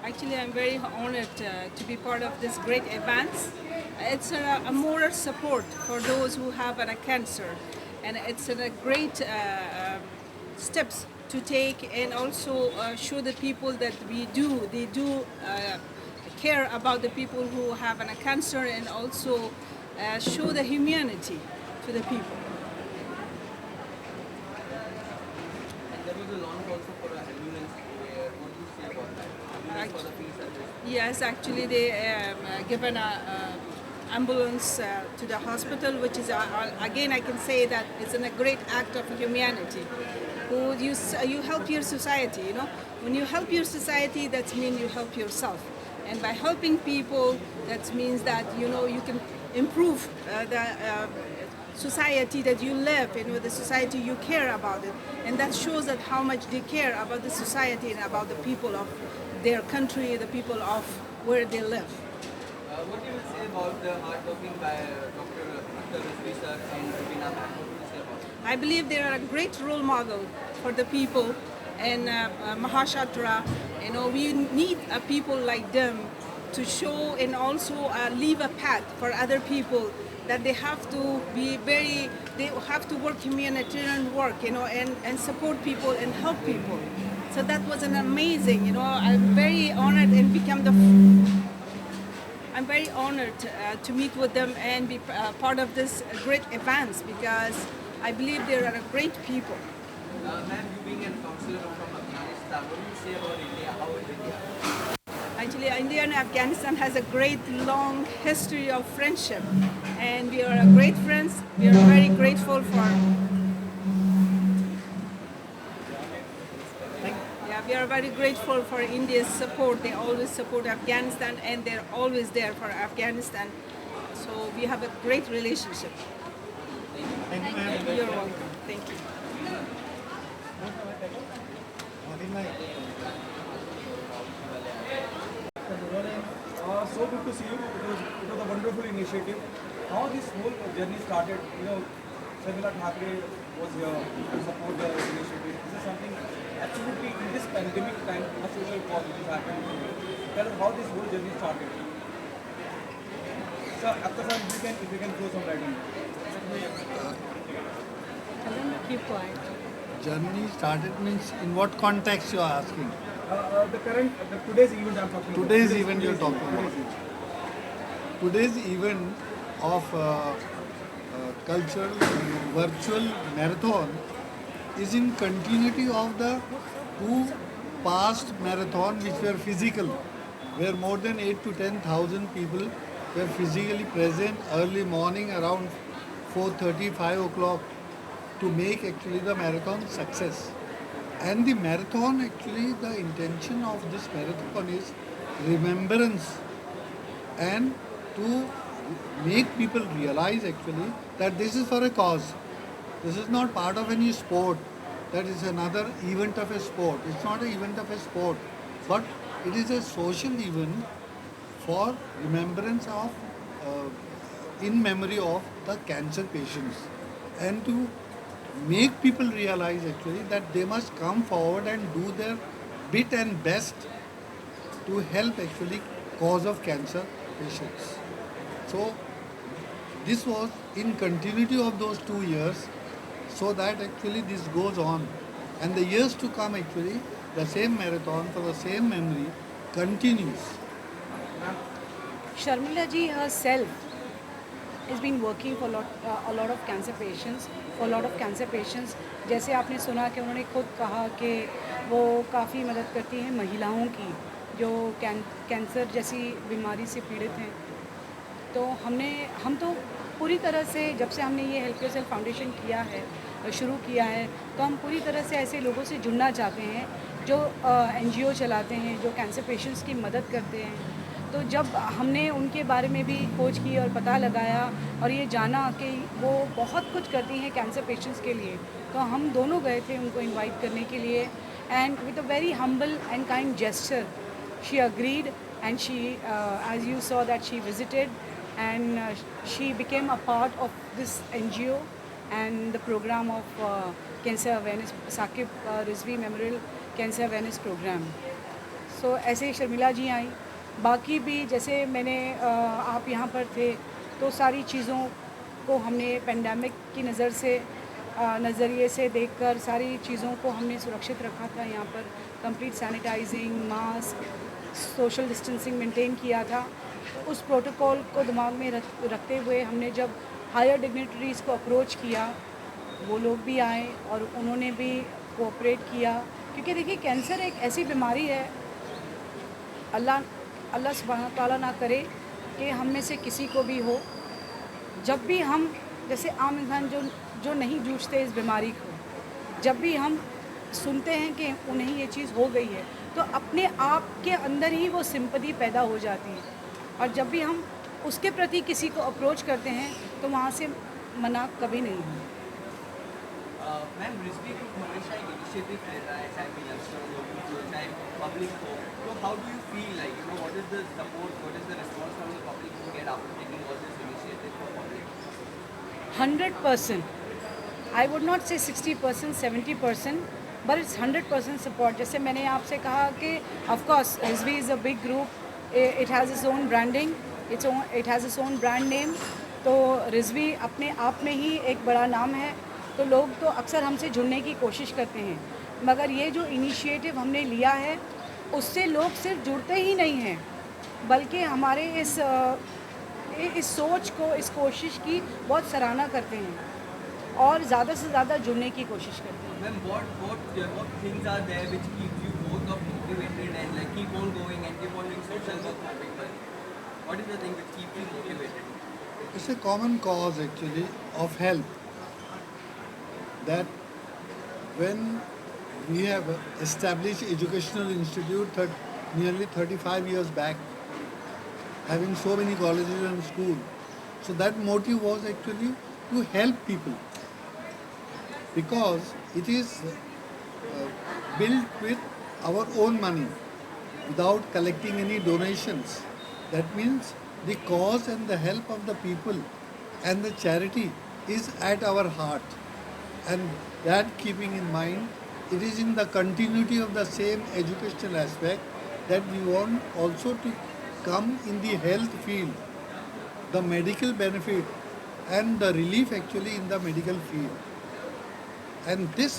Actually, I'm very honored to be part of this great event. It's a moral support for those who have a cancer, and it's a great steps to take, and also show the people that they do care about the people who have a cancer, and also show the humanity to the people. And there was a launch also for an ambulance. What do you say about that? Ambulance for the free service. Yes, actually they given a ambulance to the hospital, which is again I can say that it's a great act of humanity. Who you help your society, you know. When you help your society, that means you help yourself, and by helping people, that means that you know you can improve the society that you live in, with the society you care about it, and that shows that how much they care about the society and about the people of their country, the people of where they live. What do you say about the hard working by Dr. Akhtar Rizvi sir and Rubina ma'am? What do you say about it? I believe they are a great role model for the people, and Mahashatra. You know, we need people like them to show and also leave a path for other people, that they have to be they have to work humanitarian work, you know, and support people and help people. So that was an amazing, you know, I'm very honored and I'm very honored to meet with them and be part of this great events, because I believe they are great people. Ma'am, you being a counselor from Afghanistan, what do you say about India? How is India? Actually, India and Afghanistan has a great long history of friendship, and we are great friends. We are very grateful for. Yeah, we are very grateful for India's support. They always support Afghanistan, and they're always there for Afghanistan. So we have a great relationship. You're welcome. Thank you. So good to see you. It was a wonderful initiative. How this whole journey started, Shamila Thakre was here to support the initiative. This is something absolutely in this pandemic time, a social cause which is happening. Tell us how this whole journey started. Sir, after some, if you can throw some light on it. Keep quiet. Journey started means in what context you are asking? Today's event I'm talking about. Today's event you're talking about. Today's event of cultural virtual marathon is in continuity of the two past marathon which were physical, where more than 8 to 10,000 people were physically present early morning around 4:30, 5 o'clock to make actually the marathon success. And the marathon, actually, the intention of this marathon is remembrance and to make people realize actually that this is for a cause. This is not part of any sport. That is another event of a sport. It's not an event of a sport, but it is a social event for remembrance of, in memory of the cancer patients, and to make people realize actually that they must come forward and do their bit and best to help actually cause of cancer patients. So this was in continuity of those 2 years, so that actually this goes on, and the years to come actually the same marathon for the same memory continues. Sharmila ji herself has been working for a lot of cancer patients, for a lot of cancer patients. जैसे आपने सुना कि उन्होंने खुद कहा कि वो काफ़ी मदद करती हैं महिलाओं की जो कैंसर जैसी बीमारी से पीड़ित हैं. तो हम तो पूरी तरह से जब से हमने ये हेल्प योरसेल्फ फाउंडेशन किया है, शुरू किया है, तो हम पूरी तरह से ऐसे लोगों से जुड़ना चाहते हैं जो NGO चलाते हैं, जो कैंसर पेशेंट्स की मदद करते हैं. तो जब हमने उनके बारे में भी खोज की और पता लगाया और ये जाना कि वो बहुत कुछ करती हैं कैंसर पेशेंट्स के लिए, तो हम दोनों गए थे उनको इनवाइट करने के लिए. And with a very humble and kind gesture she agreed, and she as you saw that she visited, and she became a part of this NGO and the program of cancer awareness, Saqib Rizvi Memorial Cancer Awareness Program. So सो ऐसे ही शर्मिला जी आई, बाकी भी जैसे मैंने आप यहाँ पर थे तो सारी चीज़ों को हमने पेंडेमिक की नज़रिए से देखकर सारी चीज़ों को हमने सुरक्षित रखा था। यहाँ पर complete sanitising, mask, social distancing maintain किया था। उस प्रोटोकॉल को दिमाग में रखते हुए हमने जब हायर डिग्निटरीज़ को अप्रोच किया, वो लोग भी आए और उन्होंने भी कोऑपरेट किया, क्योंकि देखिए कैंसर एक ऐसी बीमारी है, अल्लाह सुब्हानहू तआला ना करे कि हम में से किसी को भी हो। जब भी हम जैसे आम इंसान जो नहीं जूझते इस बीमारी को, जब भी हम सुनते हैं कि उन्हें ये चीज़ हो गई है तो अपने आप के अंदर ही वो सिंपैथी पैदा हो जाती है, और जब भी हम उसके प्रति किसी को अप्रोच करते हैं तो वहाँ से मना कभी नहीं है। मैम, रिजवी ग्रुप हमेशा एक इनिशिएटिव ले रहा है, चाहे यंगस्टर हो, चाहे पब्लिक हो, तो how do you feel like what is the support, what is the response from the public you get after taking all this initiative for public? 100%, I would not से 60%, 70%, but it's 100% support. जैसे मैंने आपसे कहा कि of course Rizvi is a big group, it has its own branding, it has its own brand name. तो रिजवी अपने आप में ही एक बड़ा नाम है, तो लोग तो अक्सर हमसे जुड़ने की कोशिश करते हैं, मगर ये जो इनिशिएटिव हमने लिया है उससे लोग सिर्फ जुड़ते ही नहीं हैं, बल्कि हमारे इस सोच को, इस कोशिश की बहुत सराहना करते हैं और ज़्यादा से ज़्यादा जुड़ने की कोशिश करते हैं। Ma'am, what things are there which keep you both of motivated and like keep on going and keep on doing social work for people? What is the thing which keeps you motivated? It's a common cause actually of health, that when we have established educational institute nearly 35 years back, having so many colleges and schools, so that motive was actually to help people, because it is built with our own money without collecting any donations. That means the cause and the help of the people and the charity is at our heart. And that keeping in mind, it is in the continuity of the same educational aspect that we want also to come in the health field, the medical benefit and the relief actually in the medical field. And this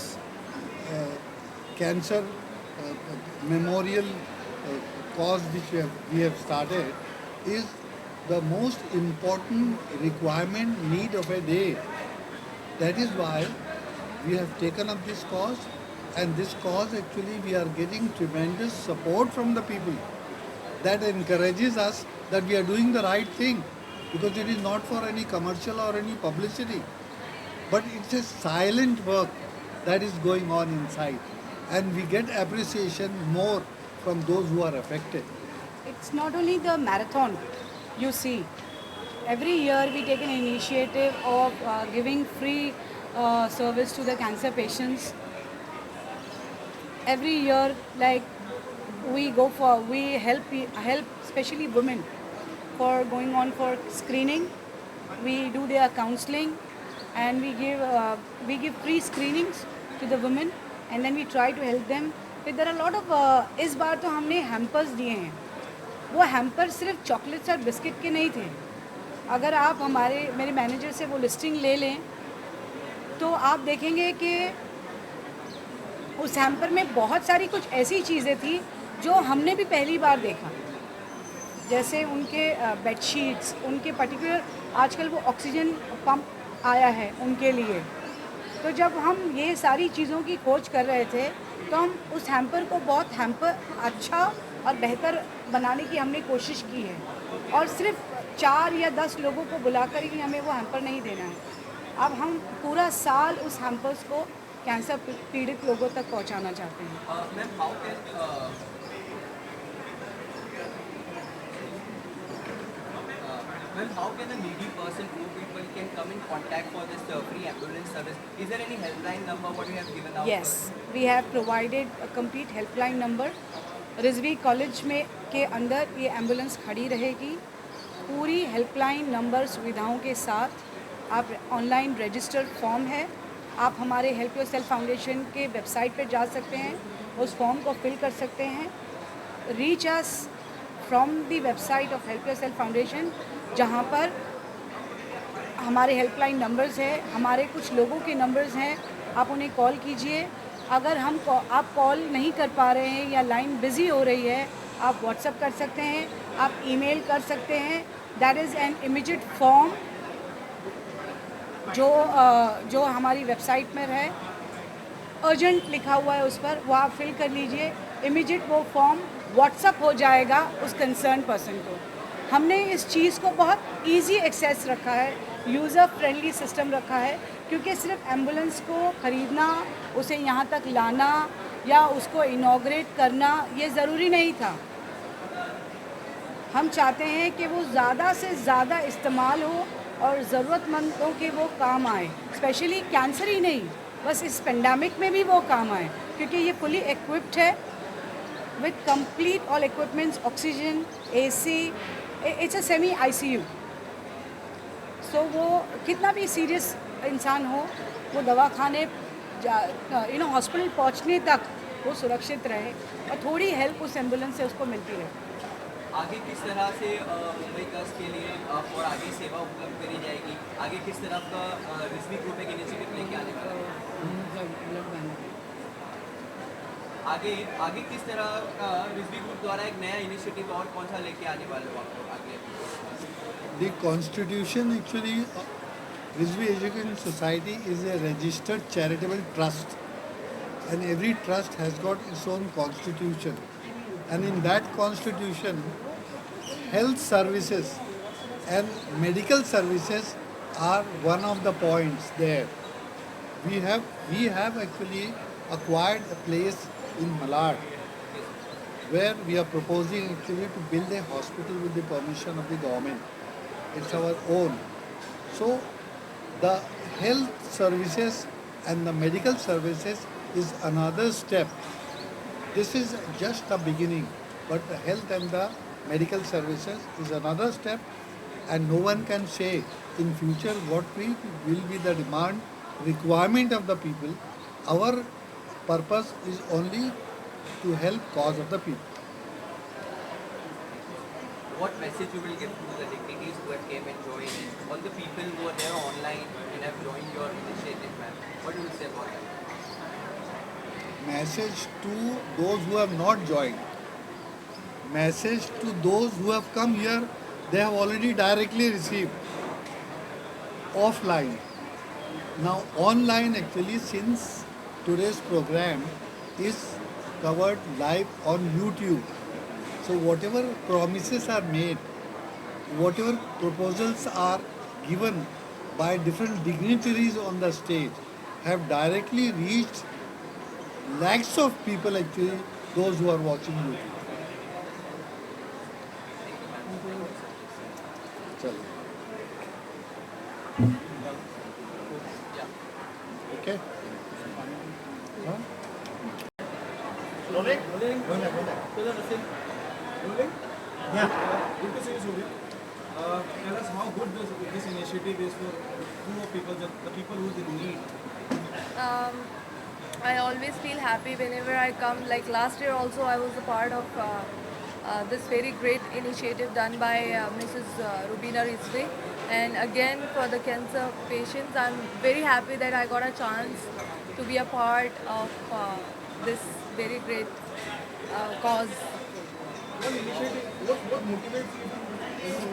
cancer memorial cause which we have started is the most important requirement, need of a day. That is why we have taken up this cause, and this cause actually we are getting tremendous support from the people. That encourages us that we are doing the right thing, because it is not for any commercial or any publicity, but it's a silent work that is going on inside, and we get appreciation more from those who are affected. It's not only the marathon, you see, every year we take an initiative of giving free service to the cancer patients. Every year, like we help especially women for going on for screening. We do their counseling, and we give free screenings to the women, and then we try to help them. But there are a lot of इस बार तो हमने hampers दिए हैं। वो hamper सिर्फ chocolates और biscuit के नहीं थे। अगर आप मेरे मैनेजर से वो लिस्टिंग ले लें तो आप देखेंगे कि उस हैम्पर में बहुत सारी कुछ ऐसी चीज़ें थी जो हमने भी पहली बार देखा, जैसे उनके बेडशीट्स, उनके पर्टिकुलर आजकल वो ऑक्सीजन पंप आया है उनके लिए। तो जब हम ये सारी चीज़ों की खोज कर रहे थे तो हम उस हैम्पर को बहुत अच्छा और बेहतर बनाने की हमने कोशिश की है, और सिर्फ 4 या 10 लोगों को बुलाकर ही हमें वो हैम्पर नहीं देना है। अब हम पूरा साल उस हैम्पर्स को कैंसर पीड़ित लोगों तक पहुंचाना चाहते हैं। Ma'am, how can a needy person, poor people can come in contact for this free ambulance service? Is there any helpline number what you have given out? Yes, we have provided a complete helpline number. Rizvi college में के अंदर ये ambulance खड़ी रहेगी, पूरी helpline number सुविधाओं के साथ। आप ऑनलाइन रजिस्टर्ड फॉर्म है, आप हमारे हेल्प योरसेल्फ फाउंडेशन के वेबसाइट पर जा सकते हैं, उस फॉर्म को फिल कर सकते हैं, reach us from the website of help yourself foundation, जहाँ पर हमारे हेल्पलाइन नंबर्स है, हमारे कुछ लोगों के नंबर्स हैं, आप उन्हें कॉल कीजिए। अगर आप कॉल नहीं कर पा रहे हैं या लाइन बिज़ी हो रही है, आप व्हाट्सएप कर सकते हैं, आप ईमेल कर सकते हैं। That is an immediate form जो हमारी वेबसाइट में है, अर्जेंट लिखा हुआ है उस पर, वो आप फिल कर लीजिए। इमीडिएट वो फॉर्म व्हाट्सअप हो जाएगा उस कंसर्न पर्सन को। हमने इस चीज़ को बहुत इजी एक्सेस रखा है, यूज़र फ्रेंडली सिस्टम रखा है, क्योंकि सिर्फ एम्बुलेंस को ख़रीदना, उसे यहाँ तक लाना या उसको इनॉग्रेट करना ये ज़रूरी नहीं था। हम चाहते हैं कि वो ज़्यादा से ज़्यादा इस्तेमाल हो और ज़रूरतमंदों के वो काम आए, स्पेशली कैंसर ही नहीं, बस इस पेंडेमिक में भी वो काम आए, क्योंकि ये फुली इक्विप्ड है with complete all equipments, oxygen, AC, it's a semi ICU. So वो कितना भी सीरियस इंसान हो, वो दवाखाने हॉस्पिटल पहुंचने तक वो सुरक्षित रहे और थोड़ी हेल्प उस एम्बुलेंस से उसको मिलती रहे। आगे किस तरह से मुंबई कस के लिए और आगे सेवा उपलब्ध करी जाएगी? आगे किस तरह का रिजवी ग्रुप एक इनिशिएटिव लेके आने वाला है? आगे आगे किस तरह का रिजवी ग्रुप द्वारा एक नया इनिशिएटिव और कौन सा लेके आने वाले हो आप आगे? The constitution actually, Rizvi Education Society is a registered charitable trust, and every trust has got its own constitution, and in that constitution health services and medical services are one of the points there. We have actually acquired a place in Malad where we are proposing actually to build a hospital with the permission of the government. It's our own. So the health services and the medical services is another step. This is just the beginning, but the health and the medical services is another step, and no one can say in future what will be the demand, requirement of the people. Our purpose is only to help cause of the people. What message you will give to the dignitaries who have came and joined, all the people who are there online and have joined your initiative, ma'am? What do you say about that? Message to those who have not joined. Message to those who have come here, they have already directly received offline. Now online actually, since today's program is covered live on YouTube. So whatever promises are made, whatever proposals are given by different dignitaries on the stage have directly reached lakhs of people actually, those who are watching YouTube. Chalo. Okay? Huh? Rolling? Yeah. Good to see you, Surya. Tell us how good this initiative is for poor people, the people who's in need. I always feel happy whenever I come. Like last year also I was a part of this very great initiative done by Mrs. Rubina Rizvi. And again for the cancer patients, I'm very happy that I got a chance to be a part of this very great cause. What initiative, what motivates you to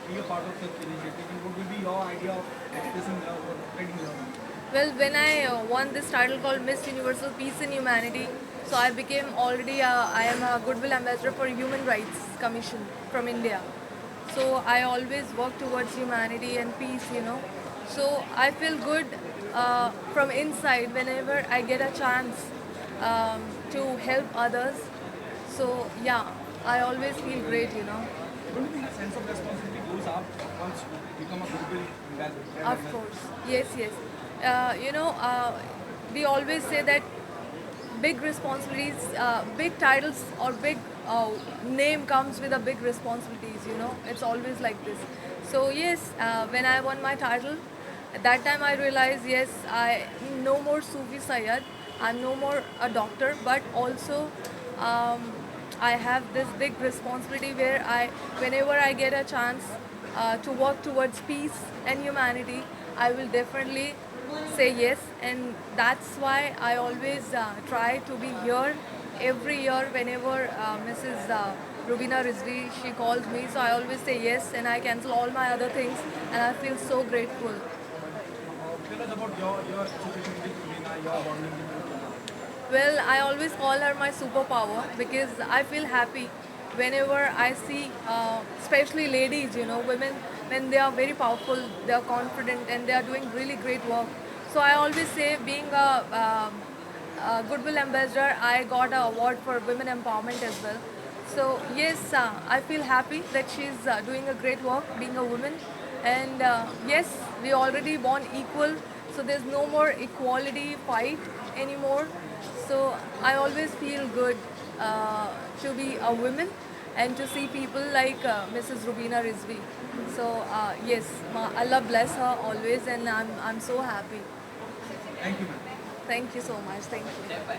be a part of such initiative, and what will be your idea of expressing love or spreading love? Well, when I won this title called Miss Universal Peace and Humanity, so I became already I am a Goodwill Ambassador for Human Rights Commission from India. So I always work towards humanity and peace, you know. So I feel good from inside whenever I get a chance to help others. So yeah, I always feel great, you know. Don't you think a sense of responsibility goes up once you become a Goodwill ambassador? Of course, yes, yes. We always say that big responsibilities, big titles or big name comes with a big responsibilities, you know. It's always like this. So yes, when I won my title, at that time I realized, yes, I no more Sufi Sayyad, I'm no more a doctor, but also I have this big responsibility where whenever I get a chance to work towards peace and humanity, I will definitely say yes, and that's why I always try to be here every year whenever Mrs. Rubina Rizvi she calls me. So I always say yes, and I cancel all my other things, and I feel so grateful. Tell us about your association with Rubina, your bonding with Rubina. Well, I always call her my superpower because I feel happy whenever I see, especially ladies, women, when they are very powerful, they are confident, and they are doing really great work. So I always say, being a Goodwill Ambassador, I got an award for women empowerment as well. So yes, I feel happy that she's doing a great work, being a woman. And yes, we already born equal, so there's no more equality fight anymore. So I always feel good to be a woman and to see people like Mrs. Rubina Rizvi. So yes, Allah bless her always, and I'm so happy. Thank you, ma'am. Thank you so much. Thank you. Bye.